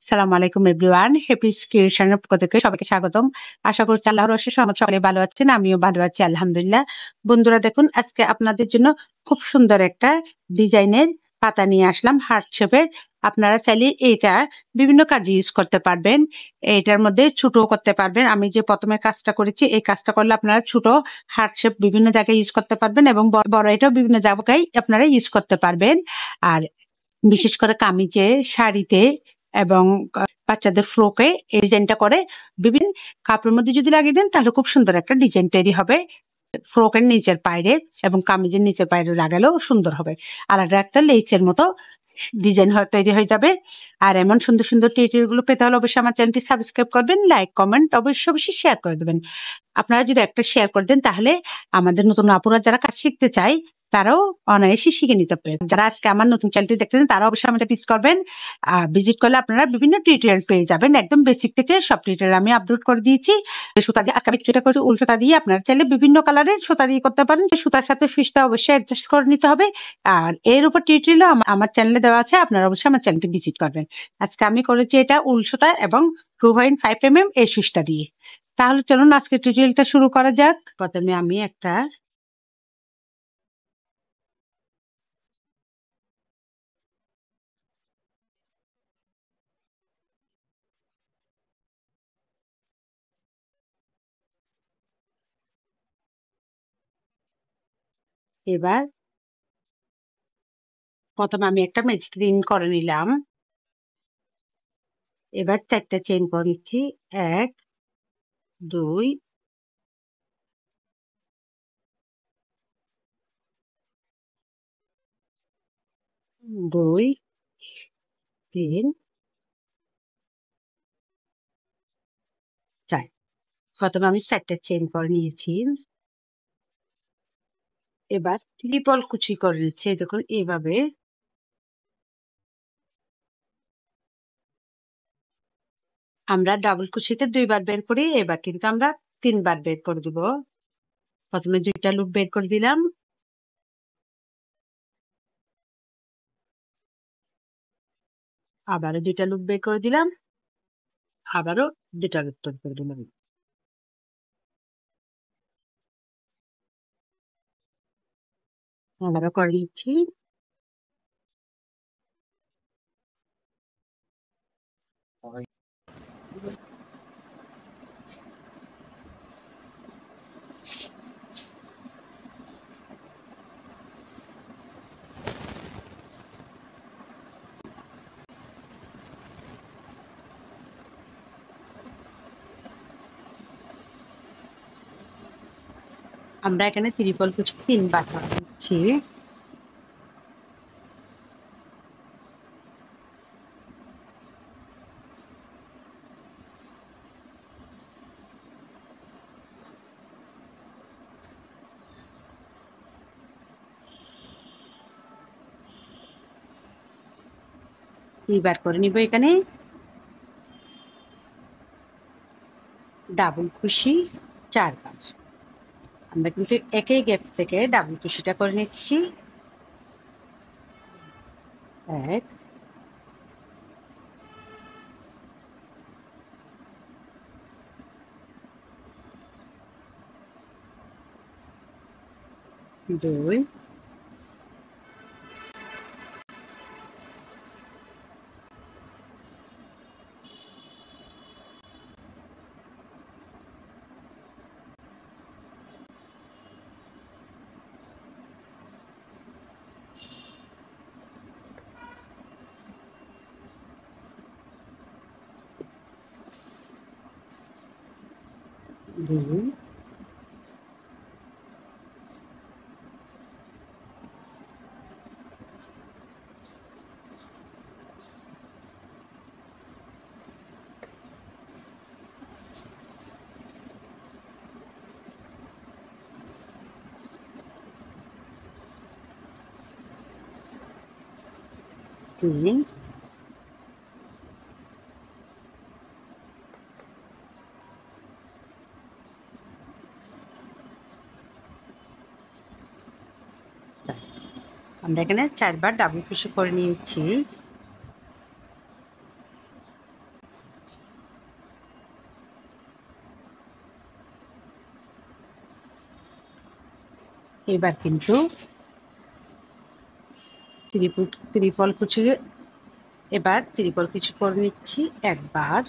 আসসালামু আলাইকুম everyone, happy ক্রিয়েশনের পক্ষ থেকে সবাইকে স্বাগতম। আশা করছি আল্লাহর অশেষ রহমতে সকলে ভালো আছেন, আমিও ভালো আছি আলহামদুলিল্লাহ। বন্ধুরা দেখুন, আজকে আপনাদের জন্য খুব সুন্দর একটা ডিজাইনের পাতা নিয়ে আসলাম, হার্ট শেপের। আপনারা চাইলে এটা বিভিন্ন কাজে ইউজ করতে পারবেন। এটার মধ্যে ছোটও করতে পারবেন। আমি যে প্রথমে কাজটা করেছি, এই কাজটা করলে আপনারা ছোট হার্ট শেপ বিভিন্ন জায়গায় ইউজ করতে পারবেন এবং বড় এটাও বিভিন্ন জায়গায় আপনারা ইউজ করতে পারবেন। আর বিশেষ করে কামিজে, শাড়িতে এবং বাচ্চাদের ফ্রকে এই ডিজাইনটা করে বিভিন্ন কাপড়ের মধ্যে যদি লাগিয়ে দেন তাহলে খুব সুন্দর একটা ডিজাইন তৈরি হবে। ফ্রকের নিচের পায়রে এবং কামিজের নিচের পায়রে লাগালেও সুন্দর হবে। আলাদা একটা লেচের মতো ডিজাইন তৈরি হয়ে যাবে। আর এমন সুন্দর সুন্দর টিউটোরিয়ালগুলো পেতে হলে অবশ্যই আমার চ্যানেলটি সাবস্ক্রাইব করবেন, লাইক কমেন্ট অবশ্যই শেয়ার করে দেবেন। আপনারা যদি একটা শেয়ার করে দেন তাহলে আমাদের নতুন আপুরা যারা কাজ শিখতে চায় তারাও অনায়াসে শিখে নিতে পারে। যারা আজকে আমার নতুন চ্যানেলটি দেখতেছেন তারা অবশ্যই আমাদের ভিজিট করবেন। ভিজিট করলে আপনারা বিভিন্ন টিউটোরিয়াল পেয়ে যাবেন, একদম বেসিক থেকে সব টিউটোরিয়াল আমি আপলোড করে দিয়েছি। সুতা দিয়ে আজকে আমি যেটা করি উল সুতা দিয়ে, আপনারা চাইলে বিভিন্ন কালারের সুতা দিয়ে করতে পারেন। সুতার সাথে সুইচটা অবশ্যই অ্যাডজাস্ট করে নিতে হবে। আর এর উপর টিউটোরিয়াল আমার চ্যানেলে দেওয়া আছে, আপনারা অবশ্যই আমার চ্যানেলটি ভিজিট করবেন। আজকে আমি করেছি এটা উল সুতা এবং 2.5 mm এই সুইচটা দিয়ে। তাহলে চলুন আজকে টিউটোরিয়ালটা শুরু করা যাক। প্রথমে আমি একটা এবার প্রথমে আমি একটা ম্যাজিক রিং করে নিলাম। এবার 4টা চেইন করে নিচ্ছি। 1 2 2 3 4। প্রথমে আমি 4টা চেইন করে নিয়েছি। এবার ট্রিপল কুচি করে নিচ্ছি, দেখুন এইভাবে। আমরা ডাবল কুচিতে 2বার বের করি, এবার কিন্তু আমরা 3বার বের করে দিব। প্রথমে 2টা লুপ বের করে দিলাম, আবারও 2টা লুপ বের করে দিলাম, আবারও 2টা লুপ বের করে দিলাম। আবারও করে নিচ্ছি। আমরা এখানে ট্রিপল কুচি 3বার করে নিচ্ছি। দুইবার করে নিব। এখানে ডাবল কুশি 4বার। আমরা কিন্তু একই গ্যাপ থেকে ডাবল কুশিটা করে নিচ্ছি। 1 2 2 3 আমরা এখানে 4বার ডাবল কুশি করে নিয়েছি। এবার কিন্তু ত্রিপল কুচি, এবার ত্রিপল কুচি করে নিচ্ছি একবার,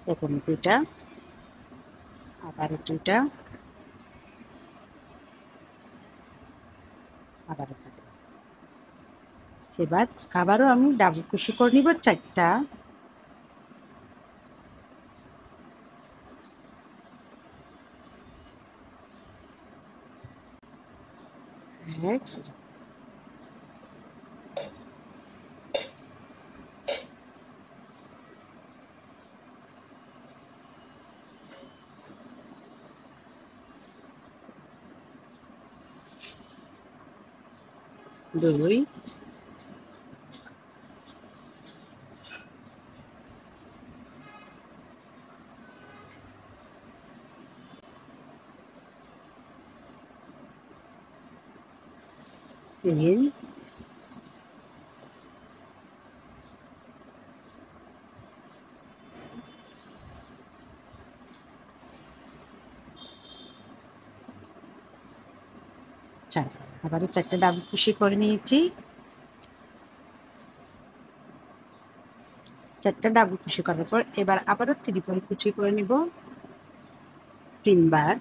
দেখুন দুটা, আবার দুটা, আবার দুটা। এবার আবারও আমি ডাবল কুচি করে নিব চারটা, এক, দুই, তিন, চার। আবারও চারটে ডাবল কুচি করে নিয়েছি, চারটে ডাবল কুচি করার পর এবার আবারও ত্রিপল কুচি করে নিব তিনবার,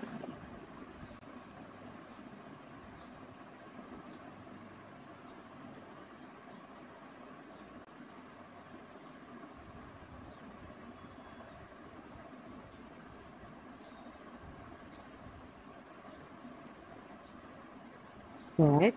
এক,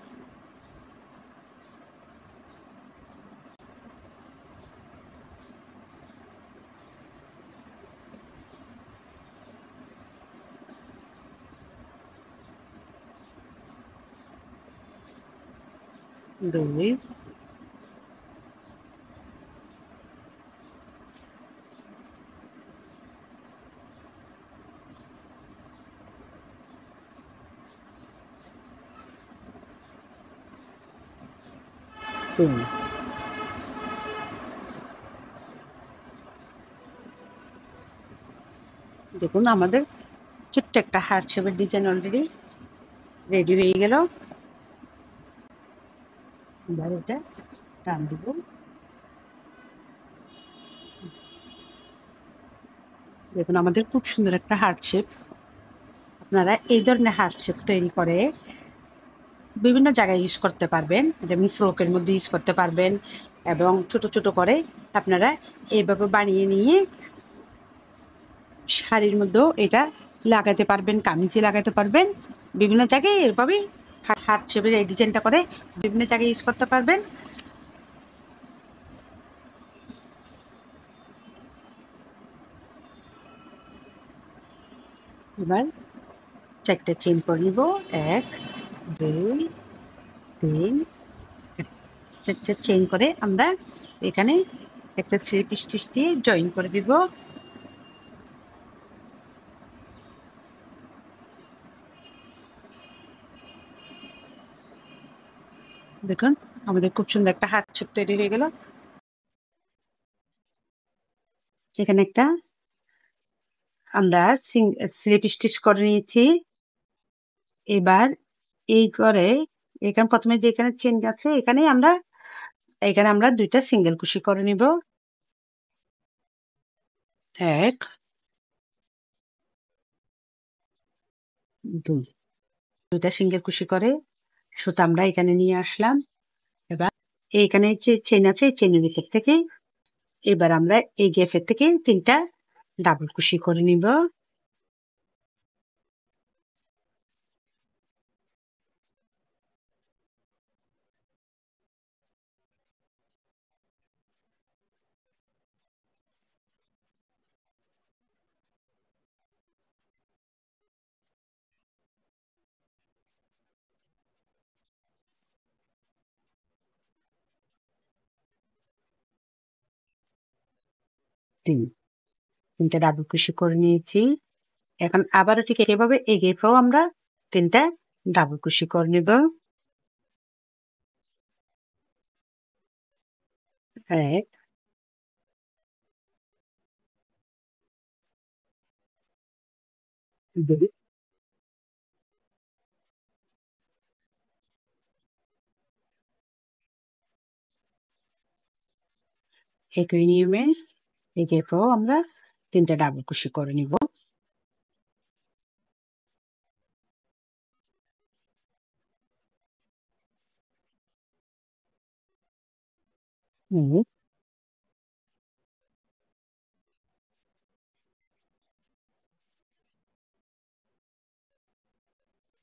দুই, তিন। দেখুন আমাদের ছোট্ট একটা হার্ট শেপের ডিজাইন অলরেডি রেডি হয়ে গেল। এবার এটা টান দিব, দেখুন আমাদের খুব সুন্দর একটা হার্ট শেপ। আপনারা এই ধরনের হার্ট শেপ তৈরি করে বিভিন্ন জায়গায় ইউজ করতে পারবেন, যেমন ফ্রকের মধ্যে ইউজ করতে পারবেন, এবং ছোট ছোট করে আপনারা এইভাবে বানিয়ে নিয়ে শাড়ির মধ্যেও এটা লাগাতে পারবেন, কামিজে লাগাতে পারবেন, বিভিন্ন জায়গায় এভাবেই হার্ট শেপের এই ডিজাইনটা করে বিভিন্ন জায়গায় ইউজ করতে পারবেন। এবার চারটে চেন করে নিব, এক, দুই, তিন, চারটে চেন করে আমরা এখানে একটা স্লিপ স্টিচ দিয়ে জয়েন করে দিব। দেখুন আমাদের খুব সুন্দর একটা হার্ট শেপ তৈরি হয়ে গেল। এখানে একটা আমরা স্লিপ স্টিচ করে নিয়েছি। এবার এই করে এখানে প্রথমে যে এখানে চেন আছে এখানে আমরা দুইটা সিঙ্গেল কুশি করে নিব, এক, দুই, দুইটা সিঙ্গেল কুশি করে সুতা আমরা এখানে নিয়ে আসলাম। এবার এইখানে যে চেন আছে এই চেনের ভিতর থেকে এবার আমরা এই গ্যাপের থেকে তিনটা ডাবল কুশি করে নিব। তিনটা ডাবল কুশি করে নিয়েছি। এখন আবারও ঠিক এভাবে এই গ্যাপেও আমরা তিনটা ডাবল কুশি করে নিব, এক, একই নিয়মে একের পর আমরা 3টা ডাবল কুশি করে নিব। হুম,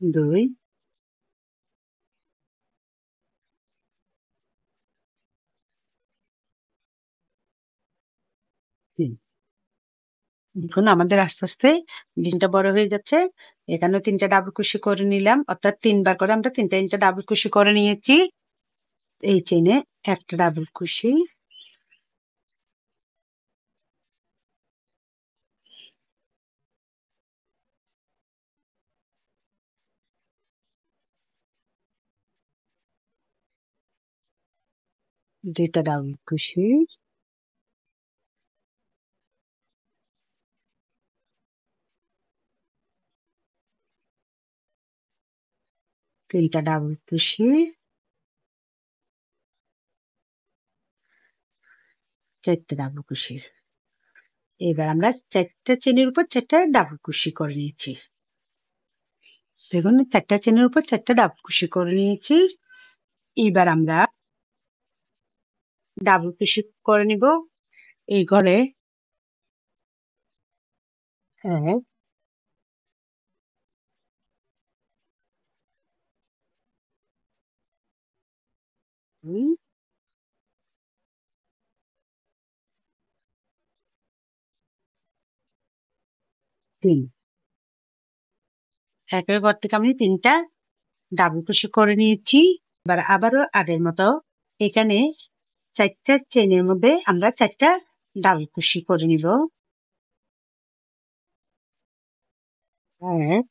2, 3। দেখুন আমাদের আস্তে আস্তে ডিজাইনটা বড় হয়ে যাচ্ছে। এখানেও 3টা ডাবল কুশি করে নিলাম, অর্থাৎ 3 বার করে আমরা 3টা ডাবল কুশি করে নিয়েছি। এই চেইনে একটা ডাবল কুশি, 2টা ডাবল কুশি, 3টা ডাবল কুশি, 4টে ডাবল কুশি। এবার আমরা 4টা চেনের উপর 4টা ডাবল কুশি করে নিয়েছি। দেখুন 4টা চেনের উপর 4টা ডাবল কুশি করে নিয়েছি। এবার আমরা ডাবল কুশি করে নিব এই ঘরে। 1, 2, 3। একের ঘর থেকে আমি 3টা ডাবল কুশি করে নিয়েছি। এবার আবারও আগের মতো এখানে 4টা চেনের মধ্যে আমরা 4টা ডাবল কুশি করে নিব। 1,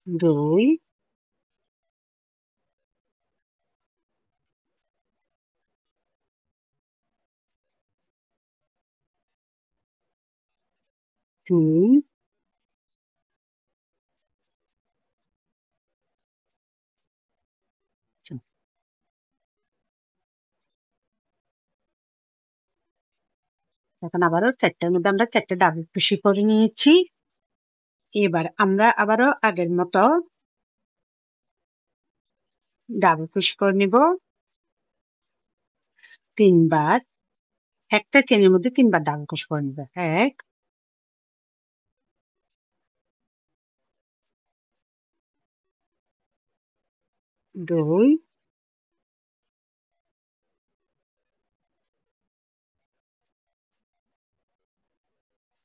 2, 3, 4। এখন আবারও 4টার মধ্যে আমরা 4টা ডাবল কুশি করে নিয়েছি। এবার আমরা আবারও আগের মতো ডাবল কুশি করে নিব 3 বার। একটা চেনের মধ্যে 3 বার ডাবল কুশি করে নিব। 1, 2,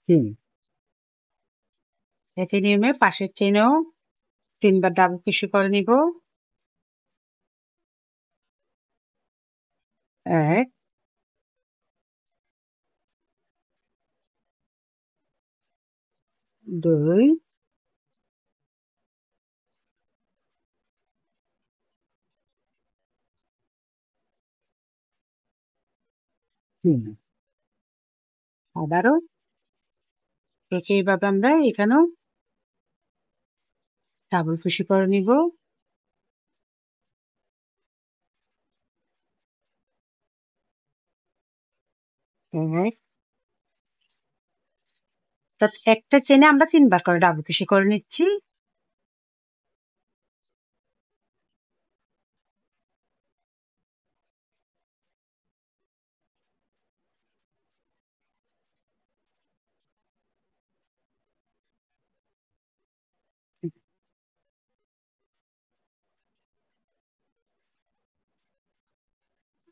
3। একই নিয়মে পাশের চেনেও 3 বার ডাবল কুশি করে নিব। 1, 2, 3। আবারও একইভাবে আমরা এখানেও ডাবল কুশি করে নিব। 1, একটা চেনে আমরা 3 বার করে ডাবল কুশি করে নিচ্ছি।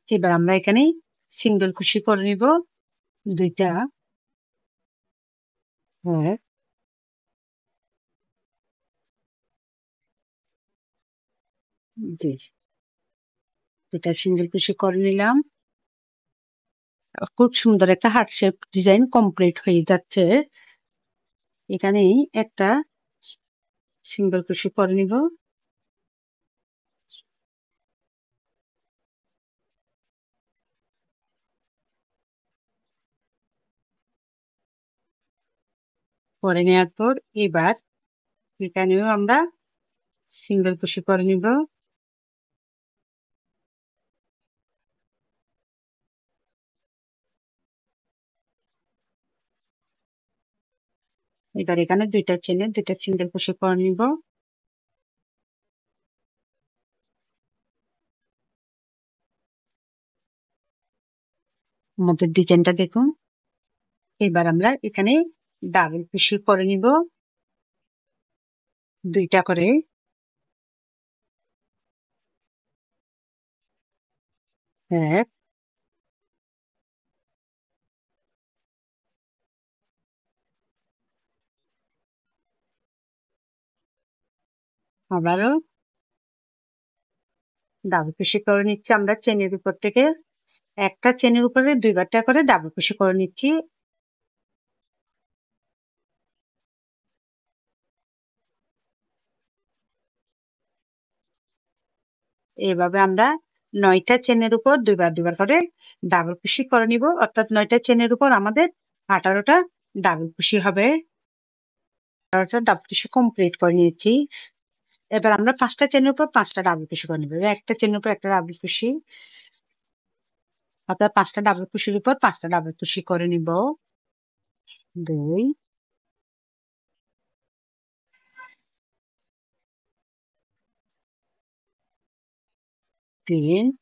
এবার আমরা এখানে সিঙ্গেল কুশি করে নিব 2টা। হ্যাঁ, জি, 2টা সিঙ্গেল কুশি করে নিলাম। খুব সুন্দর একটা হার্ট শেপ ডিজাইন কমপ্লিট হয়ে যাচ্ছে। এখানেই একটা সিঙ্গেল কুশি করে নিব। করে নেওয়ার পর এবার এখানেও আমরা সিঙ্গেল কুশি করে নিব। এবার এখানে দুইটা চেনে দুইটা সিঙ্গেল কুশি করে নিব। আমাদের ডিজাইনটা দেখুন। এবার আমরা এখানে ডাবল কুশি করে নিব দুইটা করে। এক, আবারও ডাবল কুশি করে নিচ্ছি। আমরা চেনের উপর থেকে একটা চেনের উপরে দুইবারটা করে ডাবল কুশি করে নিচ্ছি। এভাবে আমরা 9টা চেনের উপর দুইবার দুইবার করে ডাবল কুশি করে নিব, অর্থাৎ 9টা চেনের উপর আমাদের 18টা ডাবল কুশি হবে। 18টা ডাবল কুশি কমপ্লিট করে নিয়েছি। এবার আমরা 5টা চেনের উপর 5টা ডাবল কুশি করে নিব। একটা চেনের উপর একটা ডাবল কুশি, অর্থাৎ 5টা ডাবল কুশির উপর 5টা ডাবল কুশি করে নিব। 2, 3,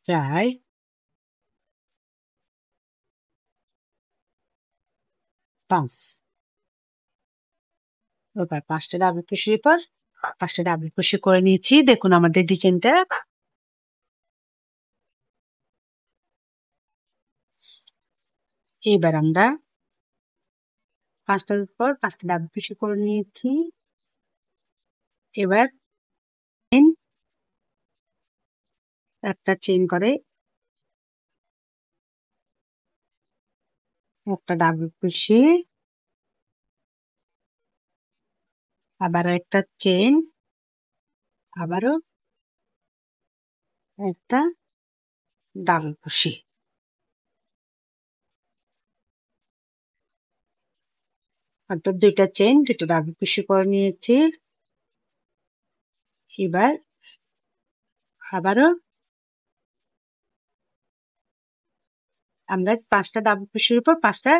4, 5। এবার 5টা ডাবল কুশির উপর 5টা ডাবল কুশি করে নিয়েছি। দেখুন আমাদের ডিজাইনটা। এবার আমরা 5টার উপর 5টা ডাবল কুশি করে নিয়েছি। এবার একটা চেইন করে একটা ডাবল কুশি, আবারও একটা চেইন, আবারও একটা ডাবল কুশি। অর্থাৎ দুইটা চেইন দুইটা ডাবল কুশি করে নিয়েছি। এবার আবারও আমরা 5টা ডাবল কুশির উপর 5টা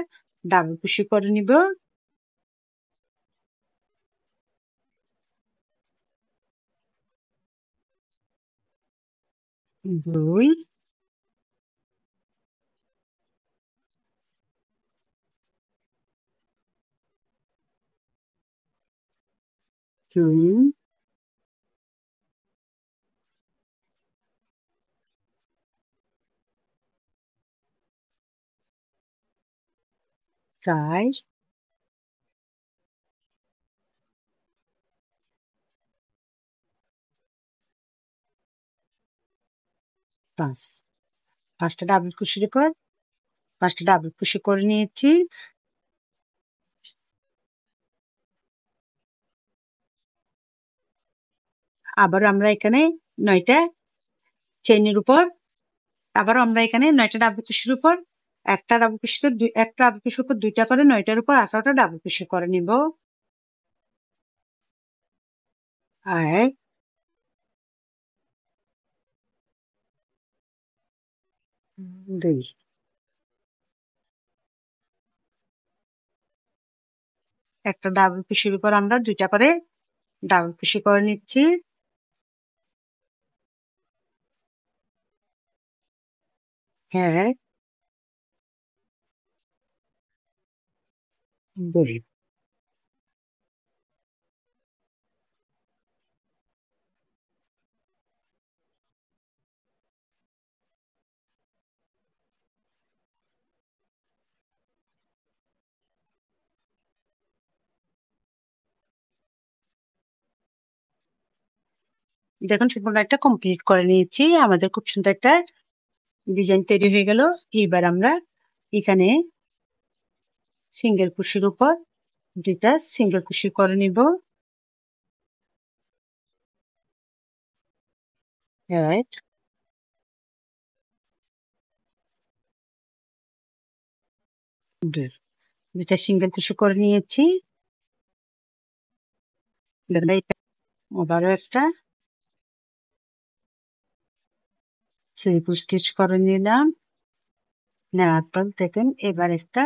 ডাবল কুশি করে নিব। 2, 3, 4, 5। 5টা ডাবল কুশির উপর 5টা ডাবল কুশি করে নিয়েছি। আবার আমরা এখানে 9টা চেইনের উপর আবারও আমরা এখানে 9টা ডাবল কুশির উপর একটা ডাবল কুশিতে একটা ডাবল কুশির উপর 2টা করে 9টার উপর 18টা ডাবল কুশি করে নিব। আর 2, একটা ডাবল কুশির উপর আমরা 2টা করে ডাবল কুশি করে নিচ্ছি। হ্যাঁ, 2। দেখুন সম্পূর্ণ একটা কমপ্লিট করে নিয়েছি। আমাদের খুব সুন্দর একটা ডিজাইন তৈরি হয়ে গেল। এবার আমরা এখানে সিঙ্গেল কুশির উপর 2টা সিঙ্গেল কুশি করে নিব। রাইট, দুটা সিঙ্গেল কুশি করে নিয়েছি। আবারও একটা স্লিপ স্টিচ করে নিলাম। নেওয়ার পর দেখেন এবার একটা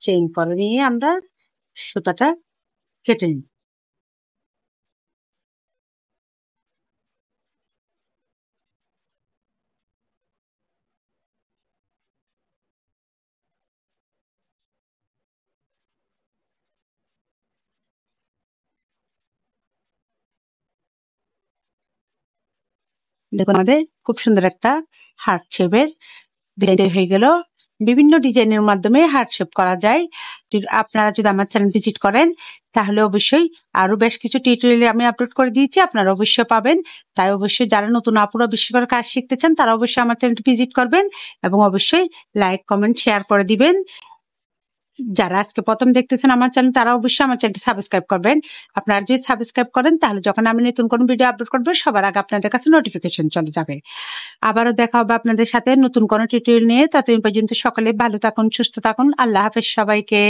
চেইন করে নিয়ে আমরা সুতাটা কেটে নিই। দেখুন আমাদের খুব সুন্দর একটা হার্ট শেপের ডিজাইন হয়ে গেল। বিভিন্ন ডিজাইনের মাধ্যমে হার্ট শেপ করা যায়। আপনারা যদি আমার চ্যানেল ভিজিট করেন তাহলে অবশ্যই আরো বেশ কিছু টিউটোরিয়াল আমি আপলোড করে দিয়েছি, আপনারা অবশ্যই পাবেন। তাই অবশ্যই যারা নতুন আপুরা বিশেষ করে কাজ শিখতে চান তারা অবশ্যই আমার চ্যানেলটি ভিজিট করবেন এবং অবশ্যই লাইক কমেন্ট শেয়ার করে দিবেন। যারা আজকে প্রথম দেখতেছেন আমার চ্যানেল তারা অবশ্যই আমার চ্যানেলটি সাবস্ক্রাইব করবেন। আপনারা যদি সাবস্ক্রাইব করেন তাহলে যখন আমি নতুন কোনো ভিডিও আপলোড করবো সবার আগে আপনাদের কাছে নোটিফিকেশন চলে যাবে। আবারও দেখা হবে আপনাদের সাথে নতুন কোনো টিউটোরিয়াল নিয়ে। ততদিন পর্যন্ত সকলে ভালো থাকুন, সুস্থ থাকুন। আল্লাহ হাফেজ সবাইকে।